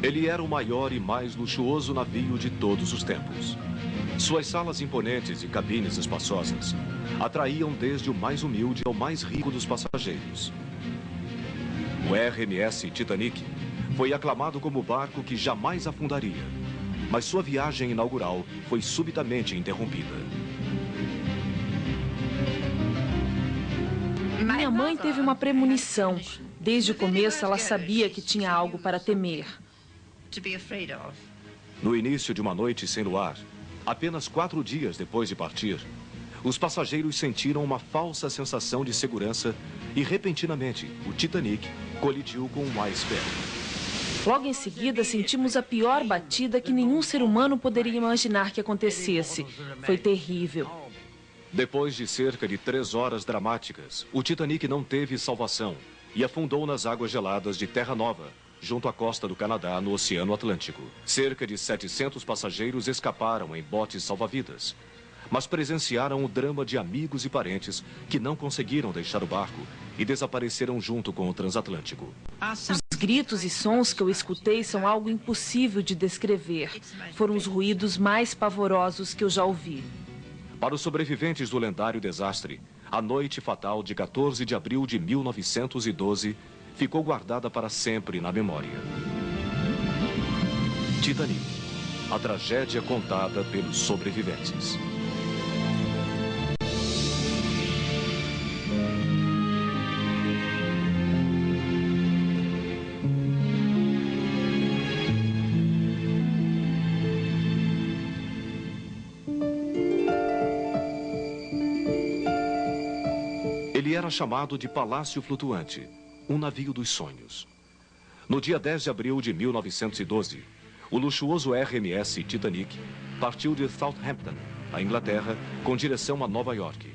Ele era o maior e mais luxuoso navio de todos os tempos. Suas salas imponentes e cabines espaçosas atraíam desde o mais humilde ao mais rico dos passageiros. O RMS Titanic foi aclamado como o barco que jamais afundaria, mas sua viagem inaugural foi subitamente interrompida. Minha mãe teve uma premonição. Desde o começo, ela sabia que tinha algo para temer. No início de uma noite sem luar, apenas 4 dias depois de partir, os passageiros sentiram uma falsa sensação de segurança e, repentinamente, o Titanic colidiu com um iceberg. Logo em seguida, sentimos a pior batida que nenhum ser humano poderia imaginar que acontecesse. Foi terrível. Depois de cerca de 3 horas dramáticas, o Titanic não teve salvação e afundou nas águas geladas de Terra Nova, junto à costa do Canadá, no Oceano Atlântico. Cerca de 700 passageiros escaparam em botes salva-vidas, mas presenciaram o drama de amigos e parentes que não conseguiram deixar o barco e desapareceram junto com o transatlântico. Os gritos e sons que eu escutei são algo impossível de descrever. Foram os ruídos mais pavorosos que eu já ouvi. Para os sobreviventes do lendário desastre, a noite fatal de 14 de abril de 1912 ficou guardada para sempre na memória. Titanic, a tragédia contada pelos sobreviventes. Ele era chamado de Palácio Flutuante, um navio dos sonhos. No dia 10 de abril de 1912, o luxuoso RMS Titanic partiu de Southampton, a Inglaterra, com direção a Nova York.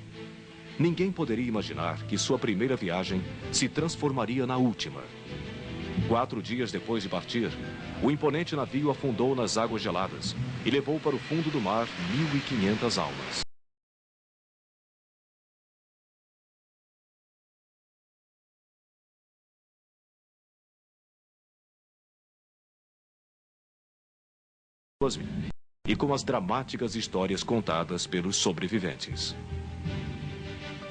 Ninguém poderia imaginar que sua primeira viagem se transformaria na última. 4 dias depois de partir, o imponente navio afundou nas águas geladas e levou para o fundo do mar 1.500 almas. E com as dramáticas histórias contadas pelos sobreviventes.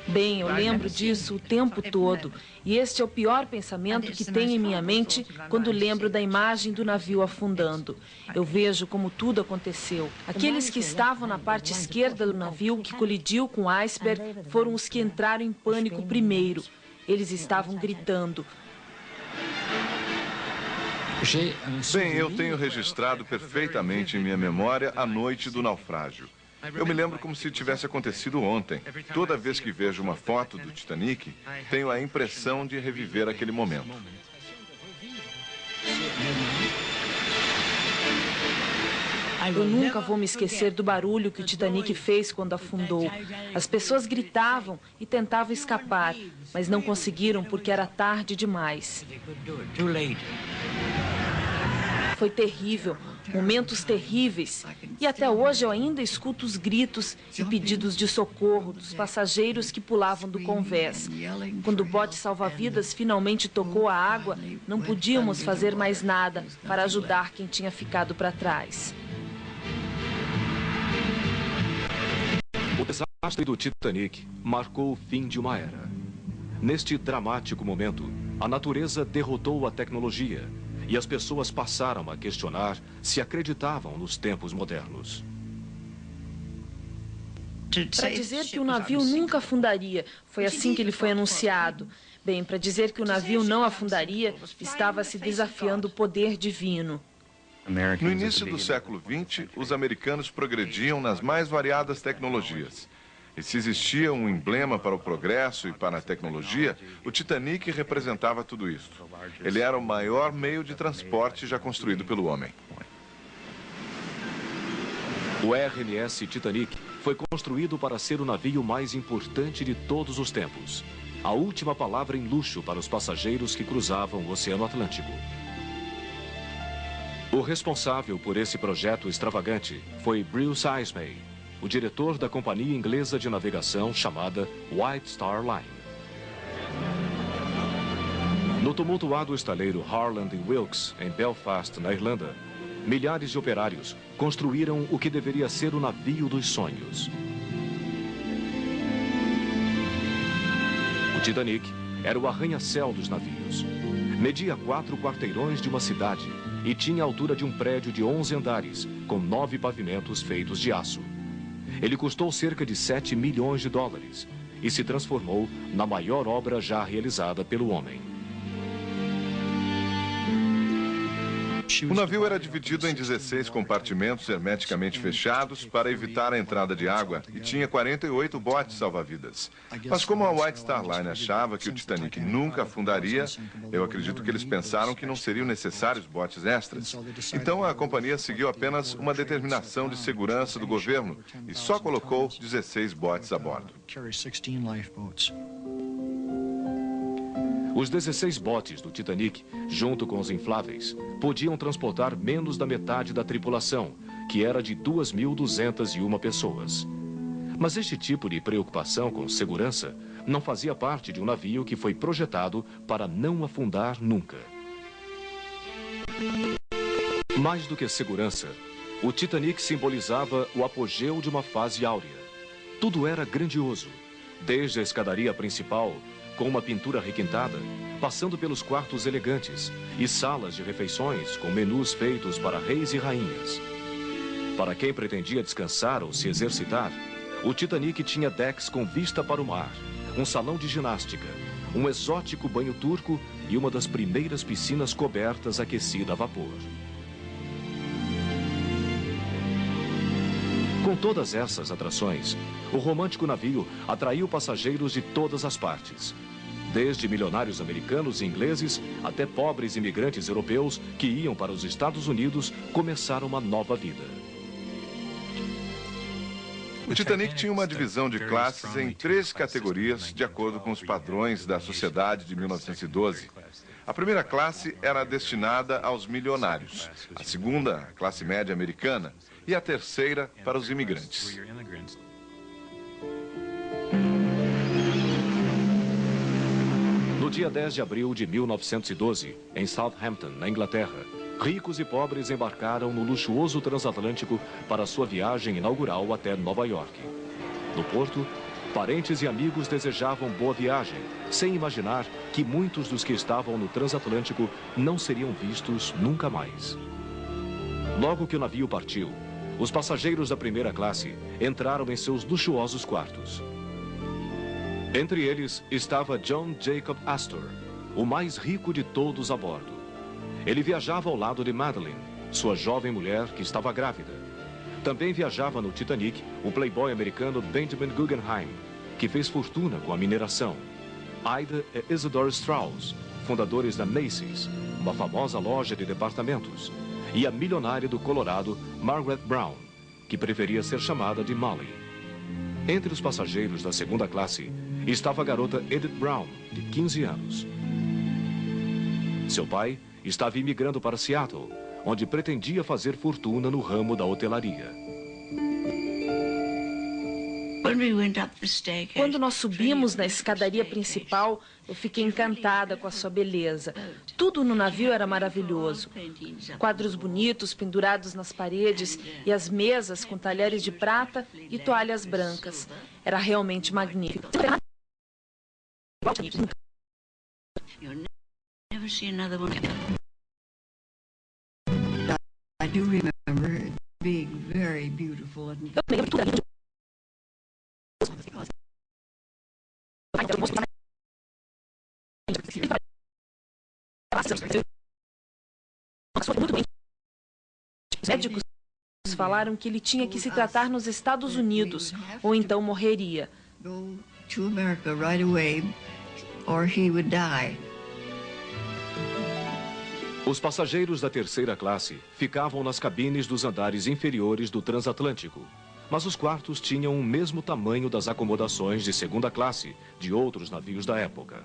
Bem, eu lembro disso o tempo todo. E este é o pior pensamento que tenho em minha mente quando lembro da imagem do navio afundando. Eu vejo como tudo aconteceu. Aqueles que estavam na parte esquerda do navio que colidiu com o iceberg foram os que entraram em pânico primeiro. Eles estavam gritando. Bem, eu tenho registrado perfeitamente em minha memória a noite do naufrágio. Eu me lembro como se tivesse acontecido ontem. Toda vez que vejo uma foto do Titanic, tenho a impressão de reviver aquele momento. Eu nunca vou me esquecer do barulho que o Titanic fez quando afundou. As pessoas gritavam e tentavam escapar, mas não conseguiram porque era tarde demais. Foi terrível, momentos terríveis. E até hoje eu ainda escuto os gritos e pedidos de socorro dos passageiros que pulavam do convés. Quando o bote salva-vidas finalmente tocou a água, não podíamos fazer mais nada para ajudar quem tinha ficado para trás. O desastre do Titanic marcou o fim de uma era. Neste dramático momento, a natureza derrotou a tecnologia e as pessoas passaram a questionar se acreditavam nos tempos modernos. Para dizer que o navio nunca afundaria, foi assim que ele foi anunciado. Bem, para dizer que o navio não afundaria, estava se desafiando o poder divino. No início do século XX, os americanos progrediam nas mais variadas tecnologias. E se existia um emblema para o progresso e para a tecnologia, o Titanic representava tudo isso. Ele era o maior meio de transporte já construído pelo homem. O RMS Titanic foi construído para ser o navio mais importante de todos os tempos. A última palavra em luxo para os passageiros que cruzavam o Oceano Atlântico. O responsável por esse projeto extravagante foi Bruce Ismay, o diretor da companhia inglesa de navegação chamada White Star Line. No tumultuado estaleiro Harland Wilkes, em Belfast, na Irlanda, milhares de operários construíram o que deveria ser o navio dos sonhos. O Titanic era o arranha-céu dos navios. Media 4 quarteirões de uma cidade e tinha a altura de um prédio de 11 andares, com 9 pavimentos feitos de aço. Ele custou cerca de 7 milhões de dólares e se transformou na maior obra já realizada pelo homem. O navio era dividido em 16 compartimentos hermeticamente fechados para evitar a entrada de água e tinha 48 botes salva-vidas. Mas como a White Star Line achava que o Titanic nunca afundaria, eu acredito que eles pensaram que não seriam necessários botes extras. Então a companhia seguiu apenas uma determinação de segurança do governo e só colocou 16 botes a bordo. Os 16 botes do Titanic, junto com os infláveis, podiam transportar menos da metade da tripulação, que era de 2.201 pessoas. Mas este tipo de preocupação com segurança não fazia parte de um navio que foi projetado para não afundar nunca. Mais do que segurança, o Titanic simbolizava o apogeu de uma fase áurea. Tudo era grandioso, desde a escadaria principal, com uma pintura requintada, passando pelos quartos elegantes e salas de refeições com menus feitos para reis e rainhas. Para quem pretendia descansar ou se exercitar, o Titanic tinha decks com vista para o mar, um salão de ginástica, um exótico banho turco e uma das primeiras piscinas cobertas aquecida a vapor. Com todas essas atrações, o romântico navio atraiu passageiros de todas as partes. Desde milionários americanos e ingleses até pobres imigrantes europeus que iam para os Estados Unidos começar uma nova vida. O Titanic tinha uma divisão de classes em 3 categorias, de acordo com os padrões da sociedade de 1912. A primeira classe era destinada aos milionários, a segunda, a classe média americana, e a terceira para os imigrantes. No dia 10 de abril de 1912, em Southampton, na Inglaterra, ricos e pobres embarcaram no luxuoso transatlântico para sua viagem inaugural até Nova York. No porto, parentes e amigos desejavam boa viagem, sem imaginar que muitos dos que estavam no transatlântico não seriam vistos nunca mais. Logo que o navio partiu, os passageiros da primeira classe entraram em seus luxuosos quartos. Entre eles estava John Jacob Astor, o mais rico de todos a bordo. Ele viajava ao lado de Madeline, sua jovem mulher que estava grávida. Também viajava no Titanic o playboy americano Benjamin Guggenheim, que fez fortuna com a mineração. Ida e Isidore Strauss, fundadores da Macy's, uma famosa loja de departamentos. E a milionária do Colorado, Margaret Brown, que preferia ser chamada de Molly. Entre os passageiros da segunda classe estava a garota Edith Brown, de 15 anos. Seu pai estava imigrando para Seattle, onde pretendia fazer fortuna no ramo da hotelaria. Quando nós subimos na escadaria principal, eu fiquei encantada com a sua beleza. Tudo no navio era maravilhoso. Quadros bonitos pendurados nas paredes e as mesas com talheres de prata e toalhas brancas. Era realmente magnífico. I do remember it being very beautiful. Os médicos falaram que ele tinha que se tratar nos Estados Unidos, ou então morreria. Go to America right away, or he would die. Os passageiros da terceira classe ficavam nas cabines dos andares inferiores do transatlântico, mas os quartos tinham o mesmo tamanho das acomodações de segunda classe de outros navios da época.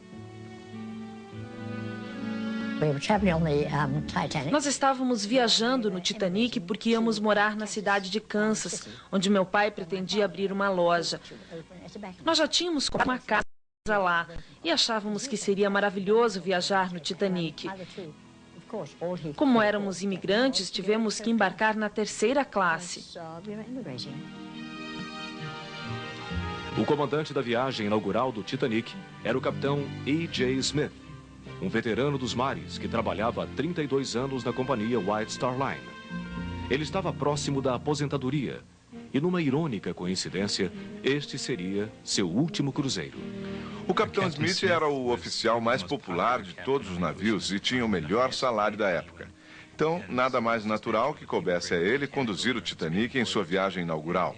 Nós estávamos viajando no Titanic porque íamos morar na cidade de Kansas, onde meu pai pretendia abrir uma loja. Nós já tínhamos comprado uma casa lá e achávamos que seria maravilhoso viajar no Titanic. Como éramos imigrantes, tivemos que embarcar na terceira classe. O comandante da viagem inaugural do Titanic era o capitão A.J. Smith, um veterano dos mares que trabalhava há 32 anos na companhia White Star Line. Ele estava próximo da aposentadoria e, numa irônica coincidência, este seria seu último cruzeiro. O capitão Smith era o oficial mais popular de todos os navios e tinha o melhor salário da época. Então, nada mais natural que coubesse a ele conduzir o Titanic em sua viagem inaugural.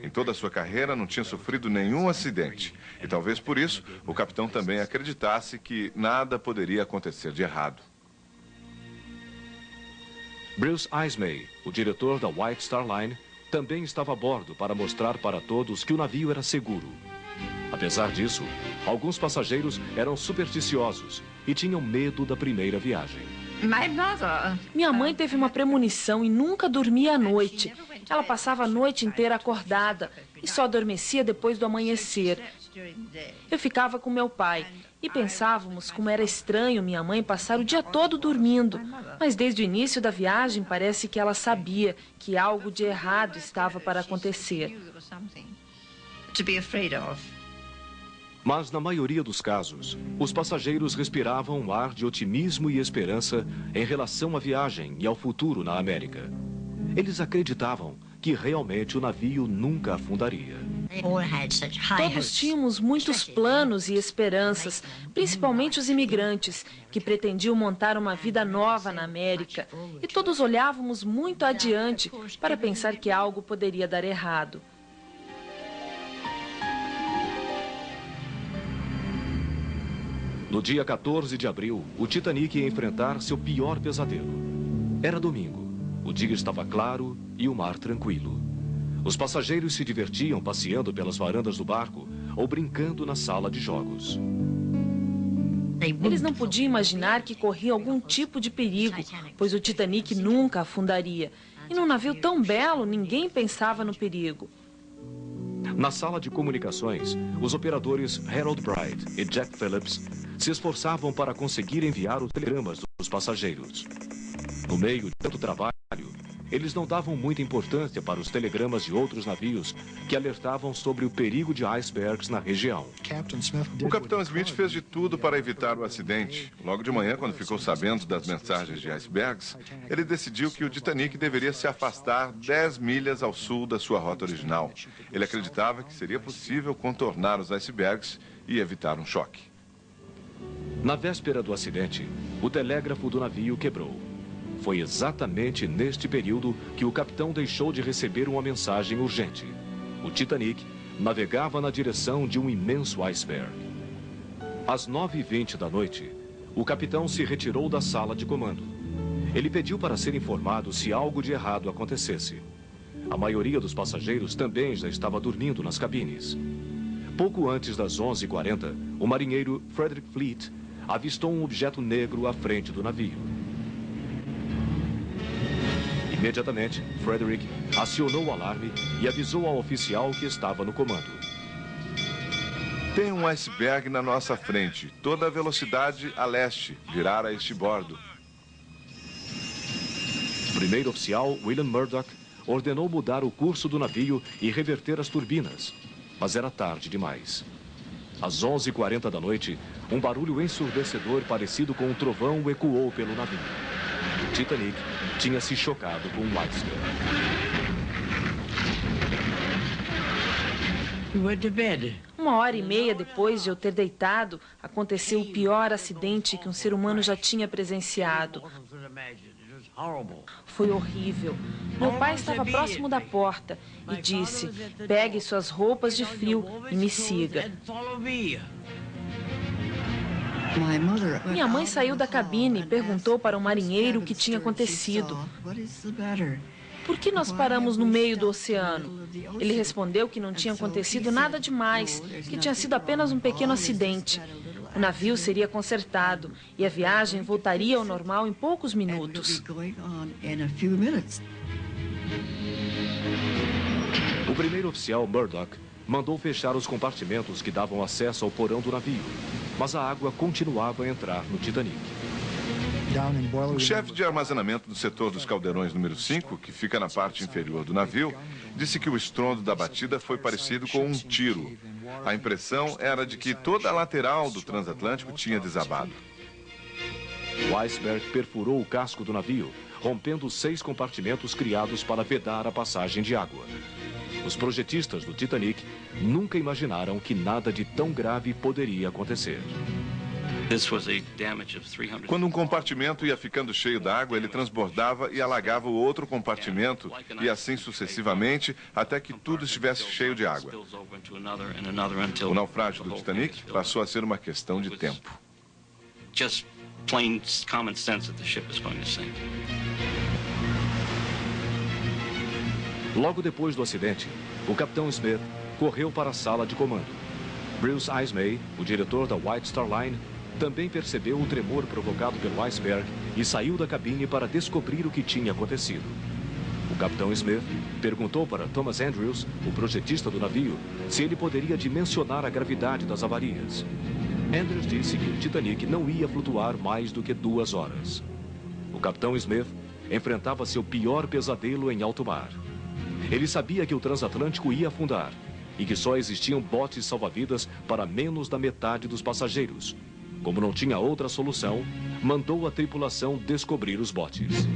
Em toda a sua carreira não tinha sofrido nenhum acidente. E talvez por isso o capitão também acreditasse que nada poderia acontecer de errado. Bruce Ismay, o diretor da White Star Line, também estava a bordo para mostrar para todos que o navio era seguro. Apesar disso, alguns passageiros eram supersticiosos e tinham medo da primeira viagem. Minha mãe teve uma premonição e nunca dormia à noite. Ela passava a noite inteira acordada e só adormecia depois do amanhecer. Eu ficava com meu pai e pensávamos como era estranho minha mãe passar o dia todo dormindo. Mas desde o início da viagem parece que ela sabia que algo de errado estava para acontecer. Mas, na maioria dos casos, os passageiros respiravam um ar de otimismo e esperança em relação à viagem e ao futuro na América. Eles acreditavam que realmente o navio nunca afundaria. Todos tínhamos muitos planos e esperanças, principalmente os imigrantes, que pretendiam montar uma vida nova na América. E todos olhávamos muito adiante para pensar que algo poderia dar errado. No dia 14 de abril, o Titanic ia enfrentar seu pior pesadelo. Era domingo, o dia estava claro e o mar tranquilo. Os passageiros se divertiam passeando pelas varandas do barco ou brincando na sala de jogos. Eles não podiam imaginar que corria algum tipo de perigo, pois o Titanic nunca afundaria. E num navio tão belo, ninguém pensava no perigo. Na sala de comunicações, os operadores Harold Bright e Jack Phillips se esforçavam para conseguir enviar os telegramas dos passageiros. No meio de tanto trabalho, eles não davam muita importância para os telegramas de outros navios que alertavam sobre o perigo de icebergs na região. O capitão Smith fez de tudo para evitar o acidente. Logo de manhã, quando ficou sabendo das mensagens de icebergs, ele decidiu que o Titanic deveria se afastar 10 milhas ao sul da sua rota original. Ele acreditava que seria possível contornar os icebergs e evitar um choque. Na véspera do acidente, o telégrafo do navio quebrou. Foi exatamente neste período que o capitão deixou de receber uma mensagem urgente. O Titanic navegava na direção de um imenso iceberg. Às 9h20 da noite, o capitão se retirou da sala de comando. Ele pediu para ser informado se algo de errado acontecesse. A maioria dos passageiros também já estava dormindo nas cabines. Pouco antes das 11h40, o marinheiro Frederick Fleet avistou um objeto negro à frente do navio. Imediatamente, Frederick acionou o alarme e avisou ao oficial que estava no comando. Tem um iceberg na nossa frente, toda a velocidade a leste, virar a este bordo. O primeiro oficial, William Murdoch, ordenou mudar o curso do navio e reverter as turbinas, mas era tarde demais. Às 11h40 da noite, um barulho ensurdecedor parecido com um trovão ecoou pelo navio. O Titanic tinha se chocado com um iceberg. Uma hora e meia depois de eu ter deitado, aconteceu o pior acidente que um ser humano já tinha presenciado. Foi horrível. Meu pai estava próximo da porta e disse: "Pegue suas roupas de frio e me siga." Minha mãe saiu da cabine e perguntou para um marinheiro o que tinha acontecido. "Por que nós paramos no meio do oceano?" Ele respondeu que não tinha acontecido nada demais, que tinha sido apenas um pequeno acidente. O navio seria consertado e a viagem voltaria ao normal em poucos minutos. O primeiro oficial, Murdoch, mandou fechar os compartimentos que davam acesso ao porão do navio, mas a água continuava a entrar no Titanic. O chefe de armazenamento do setor dos caldeirões número 5, que fica na parte inferior do navio, disse que o estrondo da batida foi parecido com um tiro. A impressão era de que toda a lateral do transatlântico tinha desabado. O iceberg perfurou o casco do navio, rompendo 6 compartimentos criados para vedar a passagem de água. Os projetistas do Titanic nunca imaginaram que nada de tão grave poderia acontecer. Quando um compartimento ia ficando cheio d'água, ele transbordava e alagava o outro compartimento, e assim sucessivamente, até que tudo estivesse cheio de água. O naufrágio do Titanic passou a ser uma questão de tempo. Logo depois do acidente, o capitão Smith correu para a sala de comando. Bruce Ismay, o diretor da White Star Line, também percebeu o tremor provocado pelo iceberg e saiu da cabine para descobrir o que tinha acontecido. O capitão Smith perguntou para Thomas Andrews, o projetista do navio, se ele poderia dimensionar a gravidade das avarias. Andrews disse que o Titanic não ia flutuar mais do que 2 horas. O capitão Smith enfrentava seu pior pesadelo em alto mar. Ele sabia que o transatlântico ia afundar e que só existiam botes salva-vidas para menos da metade dos passageiros. Como não tinha outra solução, mandou a tripulação descobrir os botes.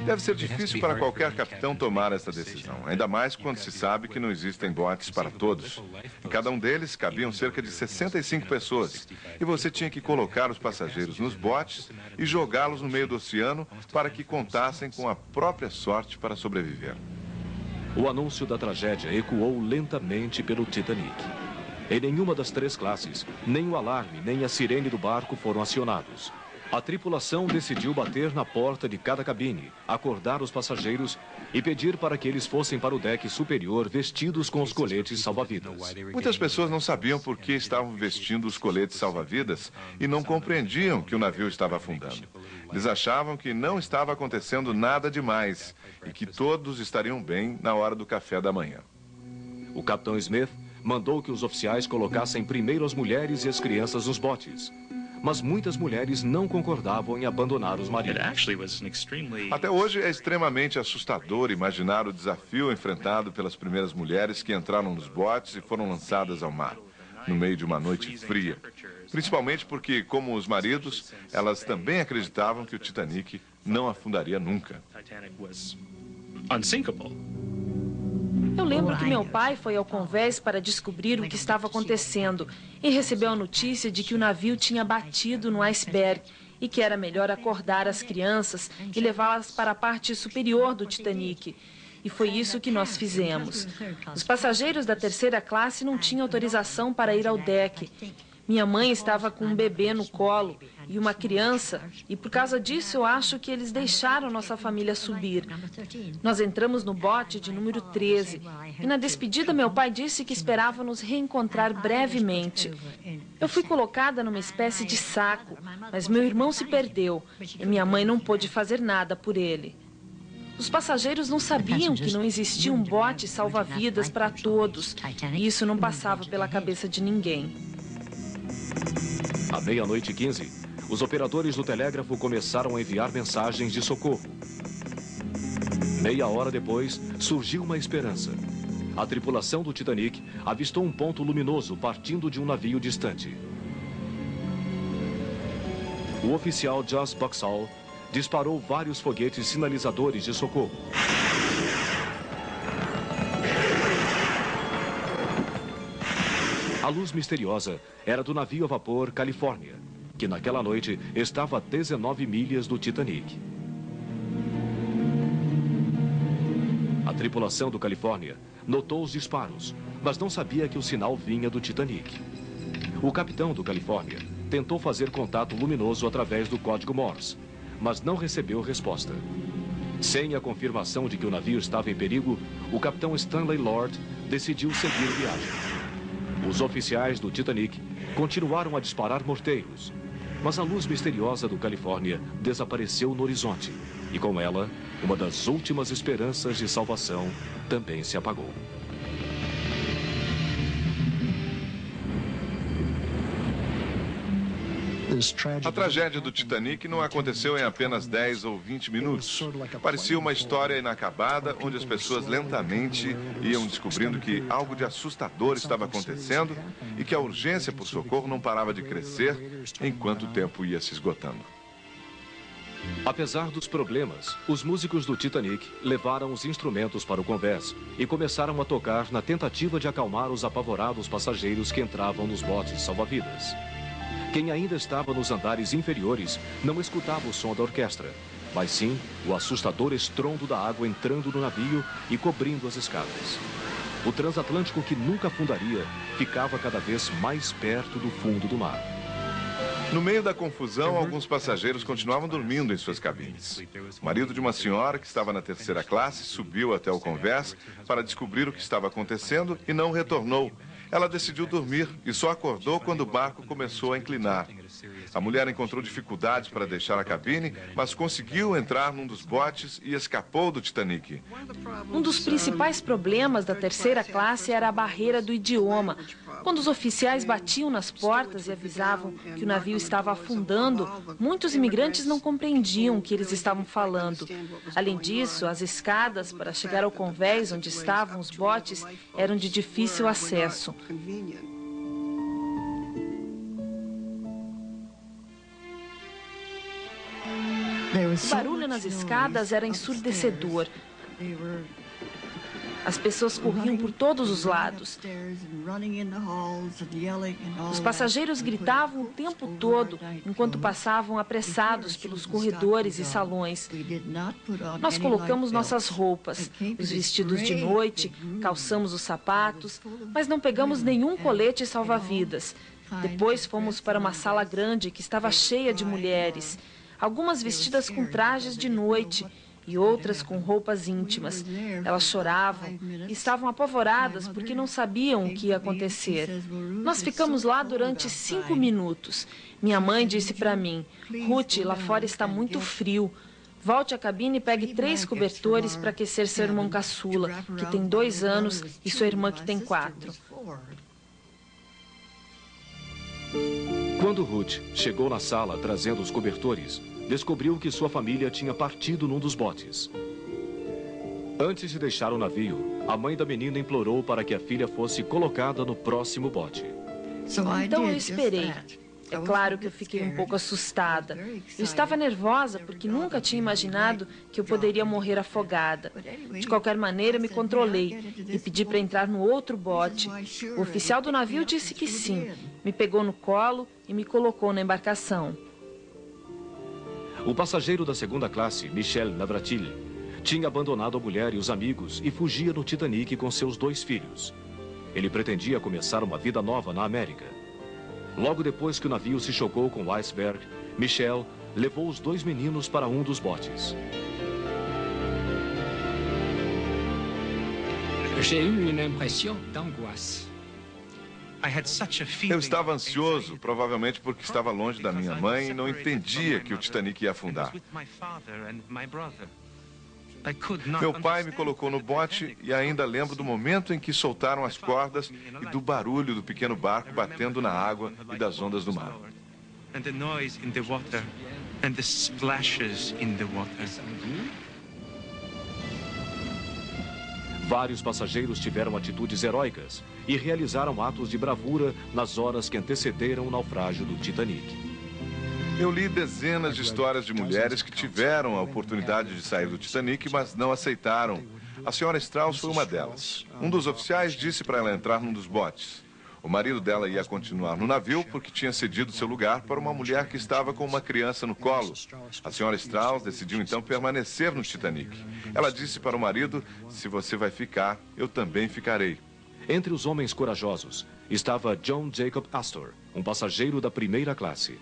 Deve ser difícil para qualquer capitão tomar essa decisão, ainda mais quando se sabe que não existem botes para todos. Em cada um deles cabiam cerca de 65 pessoas, e você tinha que colocar os passageiros nos botes e jogá-los no meio do oceano para que contassem com a própria sorte para sobreviver. O anúncio da tragédia ecoou lentamente pelo Titanic. Em nenhuma das 3 classes, nem o alarme nem a sirene do barco foram acionados. A tripulação decidiu bater na porta de cada cabine, acordar os passageiros e pedir para que eles fossem para o deck superior vestidos com os coletes salva-vidas. Muitas pessoas não sabiam por que estavam vestindo os coletes salva-vidas e não compreendiam que o navio estava afundando. Eles achavam que não estava acontecendo nada demais e que todos estariam bem na hora do café da manhã. O capitão Smith mandou que os oficiais colocassem primeiro as mulheres e as crianças nos botes. Mas muitas mulheres não concordavam em abandonar os maridos. Até hoje é extremamente assustador imaginar o desafio enfrentado pelas primeiras mulheres que entraram nos botes e foram lançadas ao mar, no meio de uma noite fria. Principalmente porque, como os maridos, elas também acreditavam que o Titanic não afundaria nunca. Eu lembro que meu pai foi ao convés para descobrir o que estava acontecendo e recebeu a notícia de que o navio tinha batido no iceberg e que era melhor acordar as crianças e levá-las para a parte superior do Titanic. E foi isso que nós fizemos. Os passageiros da 3ª classe não tinham autorização para ir ao deck. Minha mãe estava com um bebê no colo e uma criança, e por causa disso eu acho que eles deixaram nossa família subir. Nós entramos no bote de número 13 e na despedida meu pai disse que esperava nos reencontrar brevemente. Eu fui colocada numa espécie de saco, mas meu irmão se perdeu e minha mãe não pôde fazer nada por ele. Os passageiros não sabiam que não existia um bote salva-vidas para todos, e isso não passava pela cabeça de ninguém. À 00:15, os operadores do telégrafo começaram a enviar mensagens de socorro. Meia hora depois, surgiu uma esperança. A tripulação do Titanic avistou um ponto luminoso partindo de um navio distante. O oficial Joss Boxall disparou vários foguetes sinalizadores de socorro. A luz misteriosa era do navio a vapor Califórnia, que naquela noite estava a 19 milhas do Titanic. A tripulação do Califórnia notou os disparos, mas não sabia que o sinal vinha do Titanic. O capitão do Califórnia tentou fazer contato luminoso através do código Morse, mas não recebeu resposta. Sem a confirmação de que o navio estava em perigo, o capitão Stanley Lord decidiu seguir viagem. Os oficiais do Titanic continuaram a disparar morteiros, mas a luz misteriosa do Califórnia desapareceu no horizonte e, com ela, uma das últimas esperanças de salvação também se apagou. A tragédia do Titanic não aconteceu em apenas 10 ou 20 minutos. Parecia uma história inacabada, onde as pessoas lentamente iam descobrindo que algo de assustador estava acontecendo e que a urgência por socorro não parava de crescer enquanto o tempo ia se esgotando. Apesar dos problemas, os músicos do Titanic levaram os instrumentos para o convés e começaram a tocar na tentativa de acalmar os apavorados passageiros que entravam nos botes salva-vidas. Quem ainda estava nos andares inferiores não escutava o som da orquestra, mas sim o assustador estrondo da água entrando no navio e cobrindo as escadas. O transatlântico, que nunca afundaria, ficava cada vez mais perto do fundo do mar. No meio da confusão, alguns passageiros continuavam dormindo em suas cabines. O marido de uma senhora que estava na terceira classe subiu até o convés para descobrir o que estava acontecendo e não retornou. Ela decidiu dormir e só acordou quando o barco começou a inclinar. A mulher encontrou dificuldades para deixar a cabine, mas conseguiu entrar num dos botes e escapou do Titanic. Um dos principais problemas da terceira classe era a barreira do idioma. Quando os oficiais batiam nas portas e avisavam que o navio estava afundando, muitos imigrantes não compreendiam o que eles estavam falando. Além disso, as escadas para chegar ao convés onde estavam os botes eram de difícil acesso. O barulho nas escadas era ensurdecedor. As pessoas corriam por todos os lados. Os passageiros gritavam o tempo todo enquanto passavam apressados pelos corredores e salões. Nós colocamos nossas roupas, os vestidos de noite, calçamos os sapatos, mas não pegamos nenhum colete salva-vidas. Depois fomos para uma sala grande que estava cheia de mulheres, algumas vestidas com trajes de noite e outras com roupas íntimas. Elas choravam e estavam apavoradas porque não sabiam o que ia acontecer. Nós ficamos lá durante 5 minutos. Minha mãe disse para mim: Ruth, lá fora está muito frio. Volte à cabine e pegue 3 cobertores para aquecer seu irmão caçula, que tem 2 anos, e sua irmã, que tem 4. Quando Ruth chegou na sala trazendo os cobertores, descobriu que sua família tinha partido num dos botes. Antes de deixar o navio, a mãe da menina implorou para que a filha fosse colocada no próximo bote. Então eu esperei. É claro que eu fiquei um pouco assustada. Eu estava nervosa porque nunca tinha imaginado que eu poderia morrer afogada. De qualquer maneira, me controlei e pedi para entrar no outro bote. O oficial do navio disse que sim. Me pegou no colo e me colocou na embarcação. O passageiro da segunda classe, Michel Navratil, tinha abandonado a mulher e os amigos e fugia no Titanic com seus 2 filhos. Ele pretendia começar uma vida nova na América. Logo depois que o navio se chocou com o iceberg, Michel levou os 2 meninos para um dos botes. Eu estava ansioso, provavelmente porque estava longe da minha mãe e não entendia que o Titanic ia afundar. Meu pai me colocou no bote e ainda lembro do momento em que soltaram as cordas e do barulho do pequeno barco batendo na água e das ondas do mar. Vários passageiros tiveram atitudes heróicas e realizaram atos de bravura nas horas que antecederam o naufrágio do Titanic. Eu li dezenas de histórias de mulheres que tiveram a oportunidade de sair do Titanic, mas não aceitaram. A senhora Strauss foi uma delas. Um dos oficiais disse para ela entrar num dos botes. O marido dela ia continuar no navio porque tinha cedido seu lugar para uma mulher que estava com uma criança no colo. A senhora Strauss decidiu então permanecer no Titanic. Ela disse para o marido: se você vai ficar, eu também ficarei. Entre os homens corajosos estava John Jacob Astor, um passageiro da primeira classe.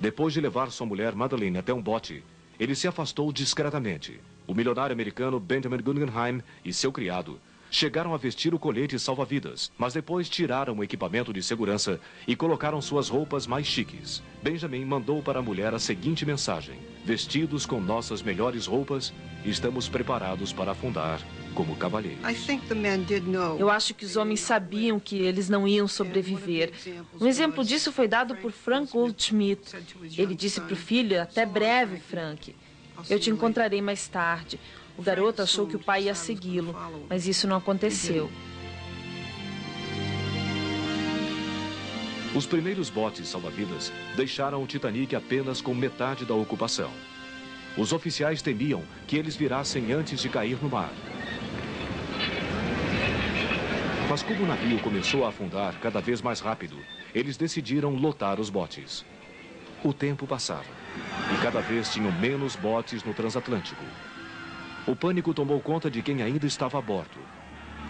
Depois de levar sua mulher Madeleine até um bote, ele se afastou discretamente. O milionário americano Benjamin Guggenheim e seu criado chegaram a vestir o colete salva-vidas, mas depois tiraram o equipamento de segurança e colocaram suas roupas mais chiques. Benjamin mandou para a mulher a seguinte mensagem: vestidos com nossas melhores roupas, estamos preparados para afundar como cavalheiros. Eu acho que os homens sabiam que eles não iam sobreviver. Um exemplo disso foi dado por Frank Goldschmidt. Ele disse para o filho: até breve, Frank. Eu te encontrarei mais tarde. O garoto achou que o pai ia segui-lo, mas isso não aconteceu. Os primeiros botes salva-vidas deixaram o Titanic apenas com metade da ocupação. Os oficiais temiam que eles virassem antes de cair no mar. Mas como o navio começou a afundar cada vez mais rápido, eles decidiram lotar os botes. O tempo passava e cada vez tinham menos botes no transatlântico. O pânico tomou conta de quem ainda estava a bordo.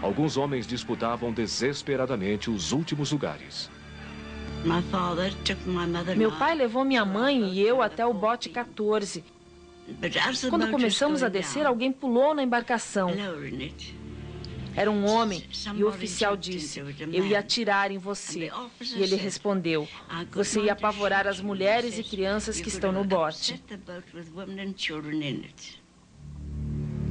Alguns homens disputavam desesperadamente os últimos lugares. Meu pai levou minha mãe e eu até o bote 14. Quando começamos a descer, alguém pulou na embarcação. Era um homem e o oficial disse: eu ia atirar em você. E ele respondeu: você ia apavorar as mulheres e crianças que estão no bote.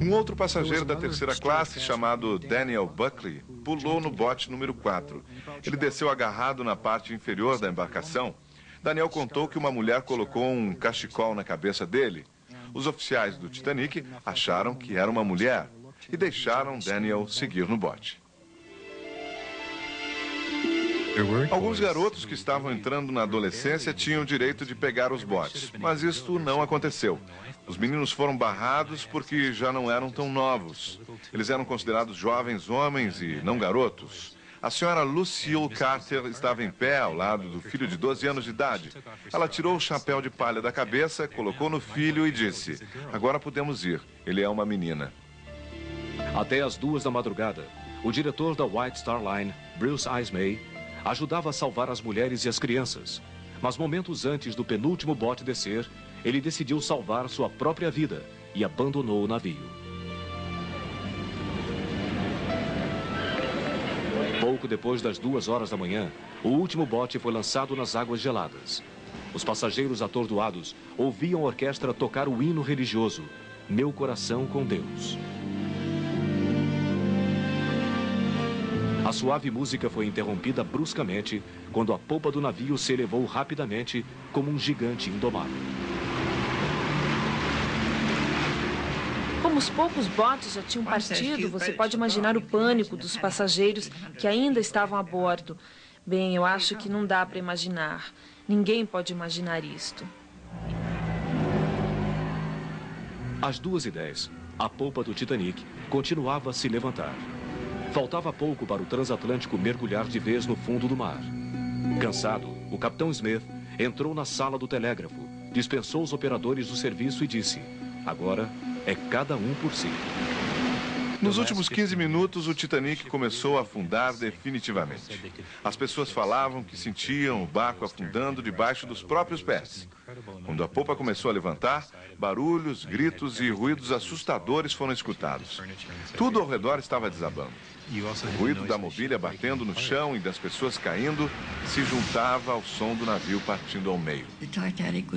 Um outro passageiro da terceira classe, chamado Daniel Buckley, pulou no bote número 4. Ele desceu agarrado na parte inferior da embarcação. Daniel contou que uma mulher colocou um cachecol na cabeça dele. Os oficiais do Titanic acharam que era uma mulher e deixaram Daniel seguir no bote. Alguns garotos que estavam entrando na adolescência tinham o direito de pegar os botes, mas isto não aconteceu. Os meninos foram barrados porque já não eram tão novos. Eles eram considerados jovens homens e não garotos. A senhora Lucille Carter estava em pé ao lado do filho de 12 anos de idade. Ela tirou o chapéu de palha da cabeça, colocou no filho e disse: agora podemos ir, ele é uma menina. Até às 2 da madrugada, o diretor da White Star Line, Bruce Ismay, ajudava a salvar as mulheres e as crianças. Mas momentos antes do penúltimo bote descer, ele decidiu salvar sua própria vida e abandonou o navio. Pouco depois das 2 horas da manhã, o último bote foi lançado nas águas geladas. Os passageiros atordoados ouviam a orquestra tocar o hino religioso, Meu Coração com Deus. A suave música foi interrompida bruscamente quando a polpa do navio se elevou rapidamente como um gigante indomável. Como os poucos botes já tinham partido, você pode imaginar o pânico dos passageiros que ainda estavam a bordo. Bem, eu acho que não dá para imaginar. Ninguém pode imaginar isto. Às 2h10, a polpa do Titanic continuava a se levantar. Faltava pouco para o transatlântico mergulhar de vez no fundo do mar. Cansado, o capitão Smith entrou na sala do telégrafo, dispensou os operadores do serviço e disse: agora é cada um por si. Nos últimos 15 minutos, o Titanic começou a afundar definitivamente. As pessoas falavam que sentiam o barco afundando debaixo dos próprios pés. Quando a polpa começou a levantar, barulhos, gritos e ruídos assustadores foram escutados. Tudo ao redor estava desabando. O ruído da mobília batendo no chão e das pessoas caindo se juntava ao som do navio partindo ao meio.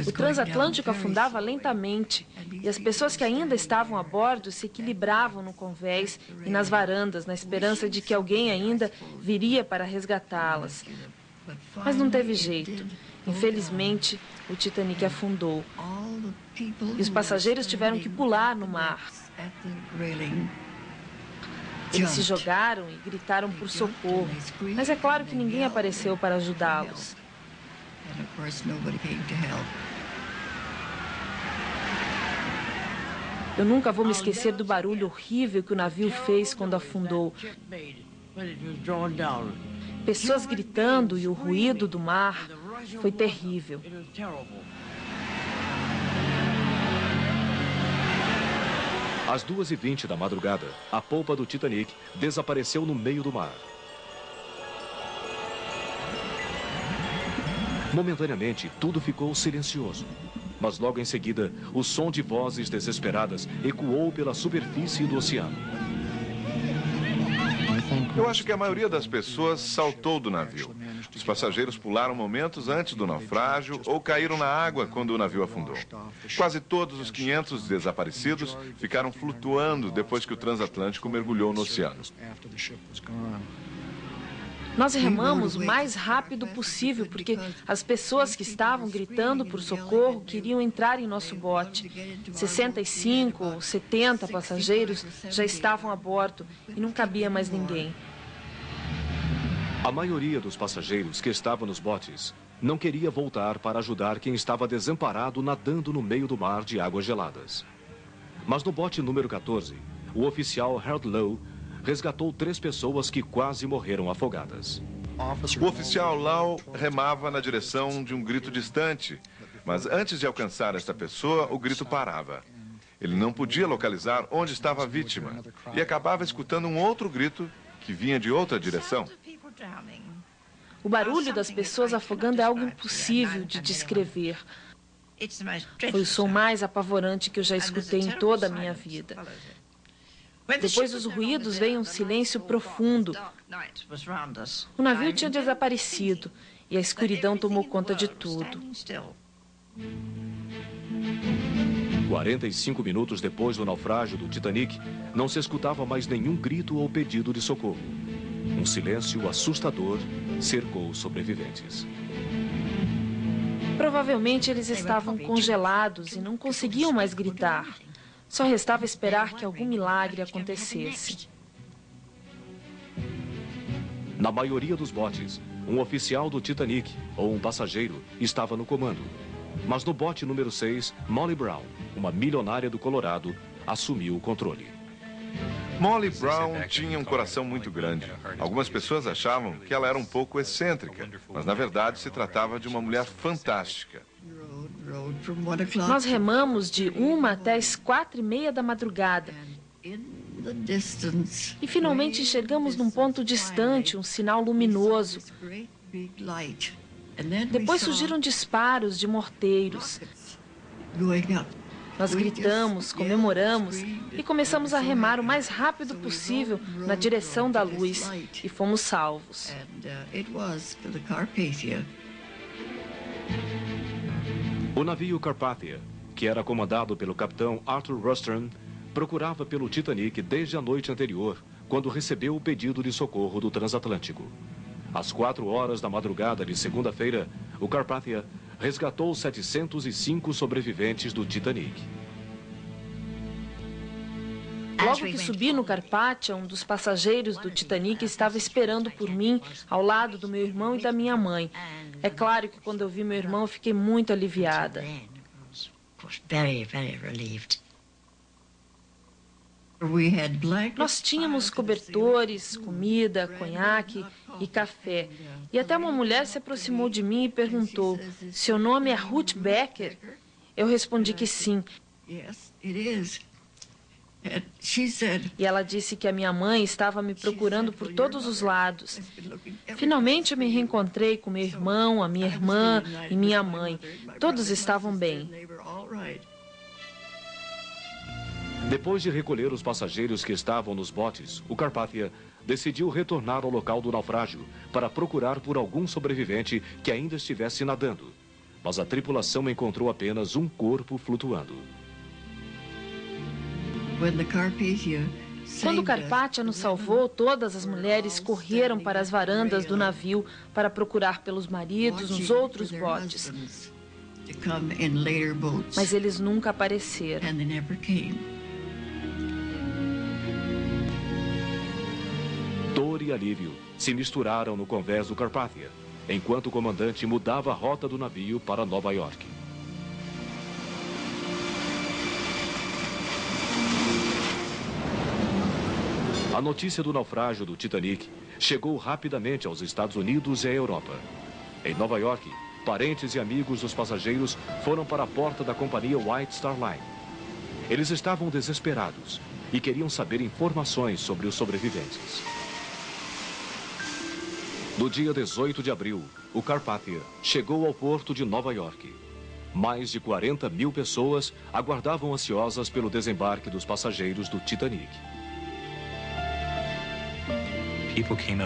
O transatlântico afundava lentamente e as pessoas que ainda estavam a bordo se equilibravam no convés e nas varandas, na esperança de que alguém ainda viria para resgatá-las. Mas não teve jeito. Infelizmente, o Titanic afundou e os passageiros tiveram que pular no mar. Eles se jogaram e gritaram por socorro, mas é claro que ninguém apareceu para ajudá-los. Eu nunca vou me esquecer do barulho horrível que o navio fez quando afundou. Pessoas gritando e o ruído do mar foi terrível. Às 2h20 da madrugada, a polpa do Titanic desapareceu no meio do mar. Momentaneamente, tudo ficou silencioso. Mas logo em seguida, o som de vozes desesperadas ecoou pela superfície do oceano. Eu acho que a maioria das pessoas saltou do navio. Os passageiros pularam momentos antes do naufrágio ou caíram na água quando o navio afundou. Quase todos os 500 desaparecidos ficaram flutuando depois que o transatlântico mergulhou no oceano. Nós remamos o mais rápido possível, porque as pessoas que estavam gritando por socorro queriam entrar em nosso bote. 65 ou 70 passageiros já estavam a bordo e não cabia mais ninguém. A maioria dos passageiros que estavam nos botes não queria voltar para ajudar quem estava desamparado nadando no meio do mar de águas geladas. Mas no bote número 14, o oficial Harold Lowe resgatou 3 pessoas que quase morreram afogadas. O oficial Lau remava na direção de um grito distante, mas antes de alcançar esta pessoa, o grito parava. Ele não podia localizar onde estava a vítima e acabava escutando um outro grito que vinha de outra direção. O barulho das pessoas afogando é algo impossível de descrever. Foi o som mais apavorante que eu já escutei em toda a minha vida. Depois dos ruídos veio um silêncio profundo. O navio tinha desaparecido e a escuridão tomou conta de tudo. 45 minutos depois do naufrágio do Titanic, não se escutava mais nenhum grito ou pedido de socorro. Um silêncio assustador cercou os sobreviventes. Provavelmente eles estavam congelados e não conseguiam mais gritar. Só restava esperar que algum milagre acontecesse. Na maioria dos botes, um oficial do Titanic ou um passageiro estava no comando. Mas no bote número 6, Molly Brown, uma milionária do Colorado, assumiu o controle. Molly Brown tinha um coração muito grande. Algumas pessoas achavam que ela era um pouco excêntrica, mas na verdade se tratava de uma mulher fantástica. Nós remamos de 1 até as 4:30 da madrugada. E finalmente chegamos num ponto distante, um sinal luminoso. Depois surgiram disparos de morteiros. Nós gritamos, comemoramos e começamos a remar o mais rápido possível na direção da luz e fomos salvos. O navio Carpathia, que era comandado pelo capitão Arthur Rostron, procurava pelo Titanic desde a noite anterior, quando recebeu o pedido de socorro do transatlântico. Às 4 horas da madrugada de segunda-feira, o Carpathia resgatou 705 sobreviventes do Titanic. Logo que subi no Carpathia, um dos passageiros do Titanic estava esperando por mim ao lado do meu irmão e da minha mãe. É claro que quando eu vi meu irmão, eu fiquei muito aliviada. Nós tínhamos cobertores, comida, conhaque e café. E até uma mulher se aproximou de mim e perguntou: "Seu nome é Ruth Becker?" Eu respondi que sim. E ela disse que a minha mãe estava me procurando por todos os lados. Finalmente eu me reencontrei com meu irmão, a minha irmã e minha mãe. Todos estavam bem. Depois de recolher os passageiros que estavam nos botes, o Carpathia decidiu retornar ao local do naufrágio para procurar por algum sobrevivente que ainda estivesse nadando. Mas a tripulação encontrou apenas um corpo flutuando. Quando o Carpathia nos salvou, todas as mulheres correram para as varandas do navio para procurar pelos maridos nos outros botes. Mas eles nunca apareceram. Dor e alívio se misturaram no convés do Carpathia, enquanto o comandante mudava a rota do navio para Nova York. A notícia do naufrágio do Titanic chegou rapidamente aos Estados Unidos e à Europa. Em Nova York, parentes e amigos dos passageiros foram para a porta da companhia White Star Line. Eles estavam desesperados e queriam saber informações sobre os sobreviventes. No dia 18 de abril, o Carpathia chegou ao porto de Nova York. Mais de 40 mil pessoas aguardavam ansiosas pelo desembarque dos passageiros do Titanic.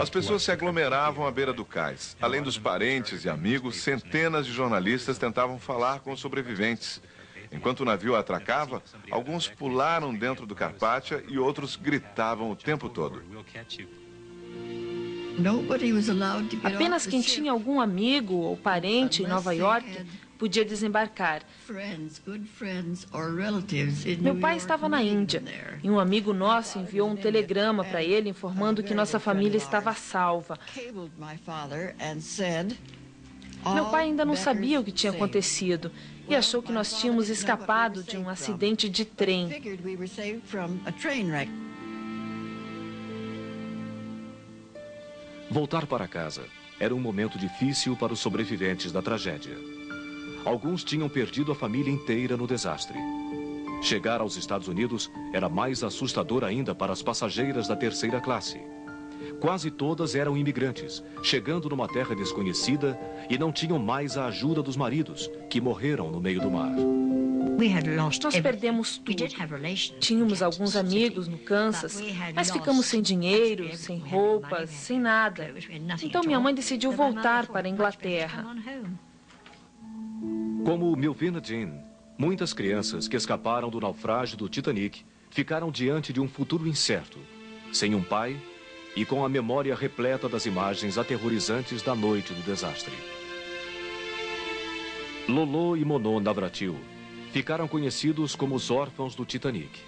As pessoas se aglomeravam à beira do cais. Além dos parentes e amigos, centenas de jornalistas tentavam falar com os sobreviventes. Enquanto o navio atracava, alguns pularam dentro do Carpathia e outros gritavam o tempo todo. Apenas quem tinha algum amigo ou parente em Nova York podia desembarcar. Meu pai estava na Índia e um amigo nosso enviou um telegrama para ele informando que nossa família estava salva. Meu pai ainda não sabia o que tinha acontecido e achou que nós tínhamos escapado de um acidente de trem. Voltar para casa era um momento difícil para os sobreviventes da tragédia. Alguns tinham perdido a família inteira no desastre. Chegar aos Estados Unidos era mais assustador ainda para as passageiras da terceira classe. Quase todas eram imigrantes, chegando numa terra desconhecida e não tinham mais a ajuda dos maridos, que morreram no meio do mar. Nós perdemos tudo. Tínhamos alguns amigos no Kansas, mas ficamos sem dinheiro, sem roupas, sem nada. Então minha mãe decidiu voltar para a Inglaterra. Como Melvina Jean, muitas crianças que escaparam do naufrágio do Titanic ficaram diante de um futuro incerto, sem um pai e com a memória repleta das imagens aterrorizantes da noite do desastre. Lolo e Mono Navratil ficaram conhecidos como os órfãos do Titanic.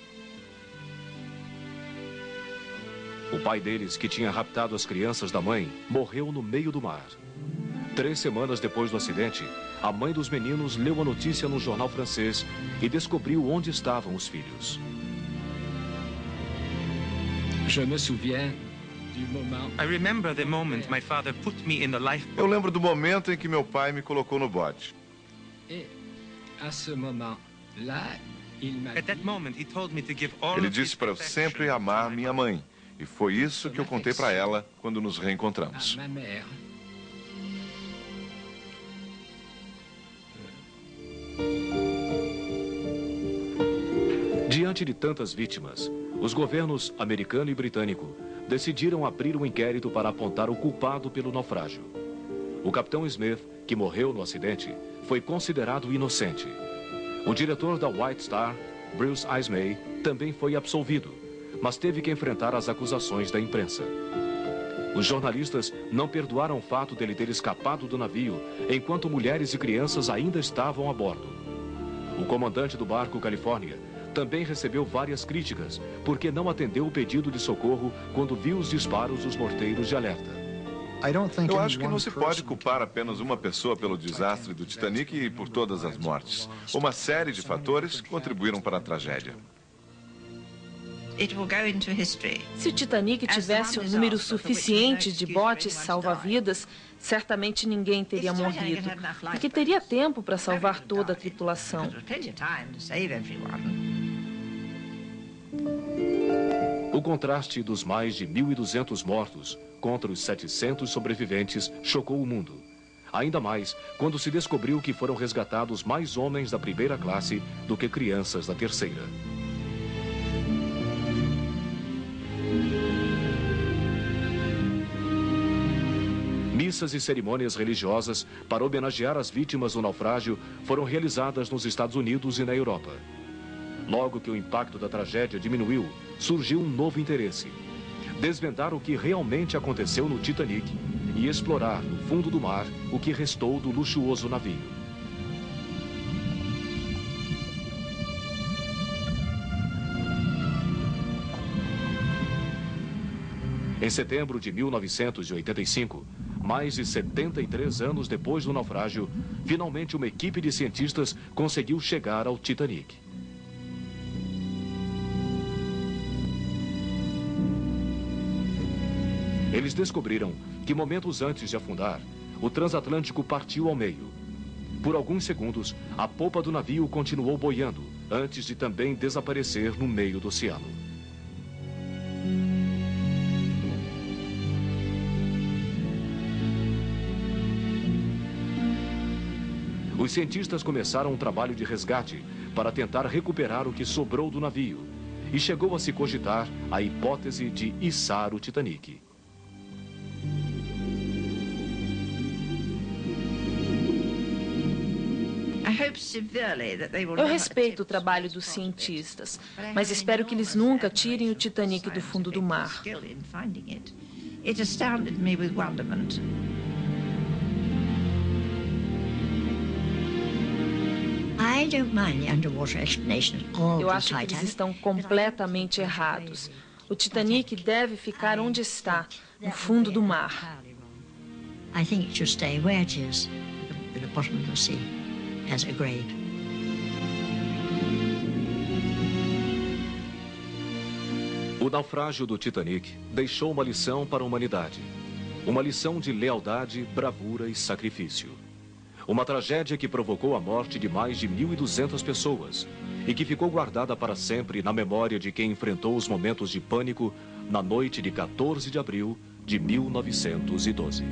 O pai deles, que tinha raptado as crianças da mãe, morreu no meio do mar. 3 semanas depois do acidente, a mãe dos meninos leu a notícia no jornal francês e descobriu onde estavam os filhos. Eu lembro do momento em que meu pai me colocou no bote. Ele disse para eu sempre amar minha mãe. E foi isso que eu contei para ela quando nos reencontramos. Diante de tantas vítimas, os governos americano e britânico decidiram abrir um inquérito para apontar o culpado pelo naufrágio. O capitão Smith, que morreu no acidente, foi considerado inocente. O diretor da White Star, Bruce Ismay, também foi absolvido, mas teve que enfrentar as acusações da imprensa. Os jornalistas não perdoaram o fato dele ter escapado do navio, enquanto mulheres e crianças ainda estavam a bordo. O comandante do barco Califórnia também recebeu várias críticas, porque não atendeu o pedido de socorro quando viu os disparos dos morteiros de alerta. Eu acho que não se pode culpar apenas uma pessoa pelo desastre do Titanic e por todas as mortes. Uma série de fatores contribuíram para a tragédia. Se o Titanic tivesse um número suficiente de botes salva-vidas, certamente ninguém teria morrido, porque teria tempo para salvar toda a tripulação. O contraste dos mais de 1.200 mortos contra os 700 sobreviventes chocou o mundo. Ainda mais quando se descobriu que foram resgatados mais homens da primeira classe do que crianças da terceira. Missas e cerimônias religiosas para homenagear as vítimas do naufrágio foram realizadas nos Estados Unidos e na Europa. Logo que o impacto da tragédia diminuiu, surgiu um novo interesse: desvendar o que realmente aconteceu no Titanic e explorar no fundo do mar o que restou do luxuoso navio. Em setembro de 1985, mais de 73 anos depois do naufrágio, finalmente uma equipe de cientistas conseguiu chegar ao Titanic. Eles descobriram que momentos antes de afundar, o transatlântico partiu ao meio. Por alguns segundos, a popa do navio continuou boiando, antes de também desaparecer no meio do oceano. Os cientistas começaram um trabalho de resgate para tentar recuperar o que sobrou do navio, e chegou a se cogitar a hipótese de içar o Titanic. Eu respeito o trabalho dos cientistas, mas espero que eles nunca tirem o Titanic do fundo do mar. It astounded me with wonderment. I don't mind the underwater explanation of all Eu the acho que eles Titanic. estão completamente errados. O Titanic deve ficar onde está, no fundo do mar. I think it should stay where it is, at the bottom of the sea, as a grave. O naufrágio do Titanic deixou uma lição para a humanidade. Uma lição de lealdade, bravura e sacrifício. Uma tragédia que provocou a morte de mais de 1.200 pessoas e que ficou guardada para sempre na memória de quem enfrentou os momentos de pânico na noite de 14 de abril de 1912.